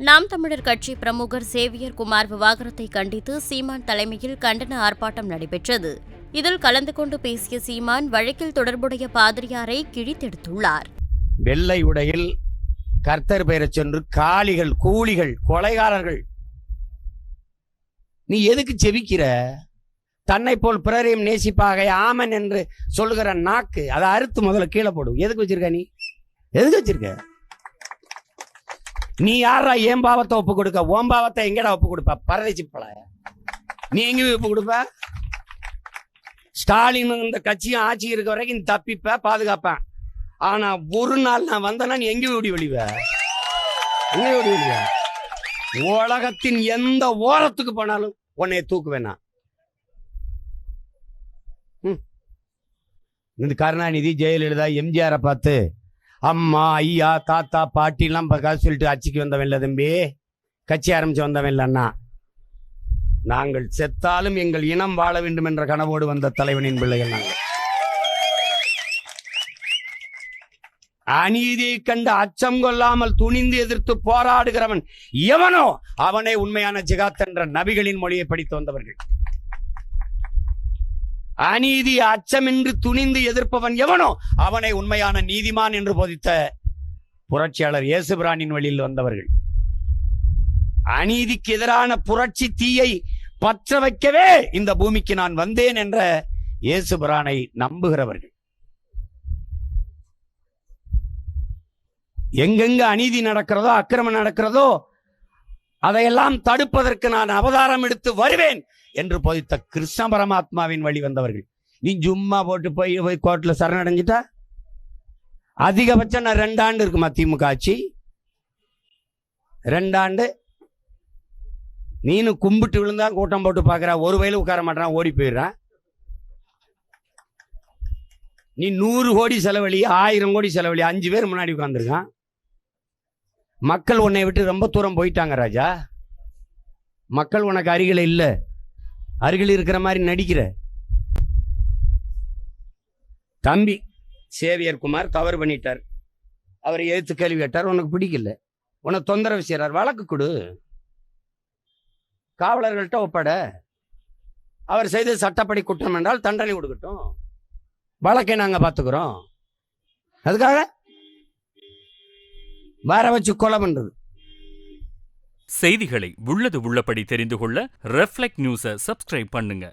நாம் தமிழர் கட்சி பிரமுகர் சேவியர் குமார் விவாகரத்தை கண்டித்து சீமான் தலைமையில் கண்டன ஆர்ப்பாட்டம் நடைபெற்றது. இதில் கலந்து கொண்டு பேசிய சீமான் வழக்கில் தொடர்புடைய பாதிரியாரை கிழித்தெடுத்துள்ளார். வெள்ளை உடையில் கர்த்தர் பெயரச் சென்று காளிகள், கூலிகள், கொலைகாரர்கள், நீ எதுக்கு செவிக்கிற? தன்னை போல் பிறரையும் நேசிப்பாக ஆமன் என்று சொல்லுகிற நாக்கு, அதை அறுத்து முதல்ல கீழே போடும். எதுக்கு வச்சிருக்க? நீ எதுக்கு வச்சிருக்க? நீ யாரா ஏன் பாவத்தை ஒப்பு கொடுக்க? ஓம் பாவத்தை எங்கடா ஒப்பு கொடுப்ப? பரதேசி பல நீ எங்க ஒப்பு கொடுப்ப? ஸ்டாலின் இந்த கட்சியும் ஆட்சி இருக்க வரைக்கும் தப்பிப்ப, பாதுகாப்பேன். ஆனா ஒரு நாள் நான் வந்தேன்னா நீ எங்க ஓடி வெளிவ? எங்க ஓடி வெளிவ? உலகத்தின் எந்த ஓரத்துக்கு போனாலும் உன்னைய தூக்குவேனா? இந்த கருணாநிதி, ஜெயலலிதா, எம்ஜிஆரை பார்த்து அம்மா, ஐயா, தாத்தா, பாட்டிலாம் சொல்லிட்டு ஆட்சிக்கு வந்தவன் இல்லை தம்பி, கட்சி ஆரம்பிச்சு வந்தவன் இல்லைன்னா. நாங்கள் செத்தாலும் எங்கள் இனம் வாழ வேண்டும் என்ற கனவோடு வந்த தலைவனின் பிள்ளைகள் நாங்கள். அநீதியை கண்டு அச்சம் கொள்ளாமல் துணிந்து எதிர்த்து போராடுகிறவன் எவனோ அவனே உண்மையான ஜிகாத் என்ற நபிகளின் மொழியை படித்து வந்தவர்கள். அநீதி அச்சமின்றி துணிந்து எதிர்ப்பவன் எவனோ அவனை உண்மையான நீதிமான் என்று போதித்த புரட்சியாளர் இயேசுபிரானின் வழியில் வந்தவர்கள். அநீதிக்கு எதிரான புரட்சி தீயை பற்ற வைக்கவே இந்த பூமிக்கு நான் வந்தேன் என்ற இயேசுபிரானை நம்புகிறவர்கள். எங்கெங்க அநீதி நடக்கிறதோ, அக்கிரமம் நடக்கிறதோ, அதையெல்லாம் தடுப்பதற்கு நான் அவதாரம் எடுத்து வருவேன் என்று போதித்த கிருஷ்ண பரமாத்மாவின் வழி வந்தவர்கள். நீ சும்மா போட்டு போய் கோர்ட்ல சரணடைஞ்சிட்டா அதிகபட்சம் நான் 2 ஆண்டு இருக்குமா திமுக ஆட்சி? 2 ஆண்டு நீனு கும்பிட்டு விழுந்தா கூட்டம் போட்டு பாக்குற, ஒரு வயலு உட்கார மாட்டான், ஓடி போயிடுறான். நீ 100 கோடி செலவழி, 1000 கோடி செலவழி, 5 பேர் முன்னாடி உட்கார்ந்துருக்கான். மக்கள் உன்னை விட்டு ரொம்ப தூரம் போயிட்டாங்க ராஜா. மக்கள் உனக்கு அருகில் இல்லை, அருகில் இருக்கிற மாதிரி நடிக்கிற. தம்பி சேவியர் குமார் தவறு பண்ணிட்டார், அவரை எதிர்த்து கேள்வி கேட்டார், உனக்கு பிடிக்கல, உனக்கு தொந்தரவு செய்யறார், வழக்கு கொடு, காவலர்கள்ட்ட ஒப்பட. அவர் செய்த சட்டப்படி குற்றம் என்றால் தண்டனை கொடுக்கட்டும், வழக்கை நாங்க பார்த்துக்கிறோம். அதுக்காக வேற வச்சு கொலை பண்றது. செய்திகளை உள்ளது உள்ளபடி தெரிந்து கொள்ள ரெஃப்ளெக்ட் நியூஸை சப்ஸ்கிரைப் பண்ணுங்க.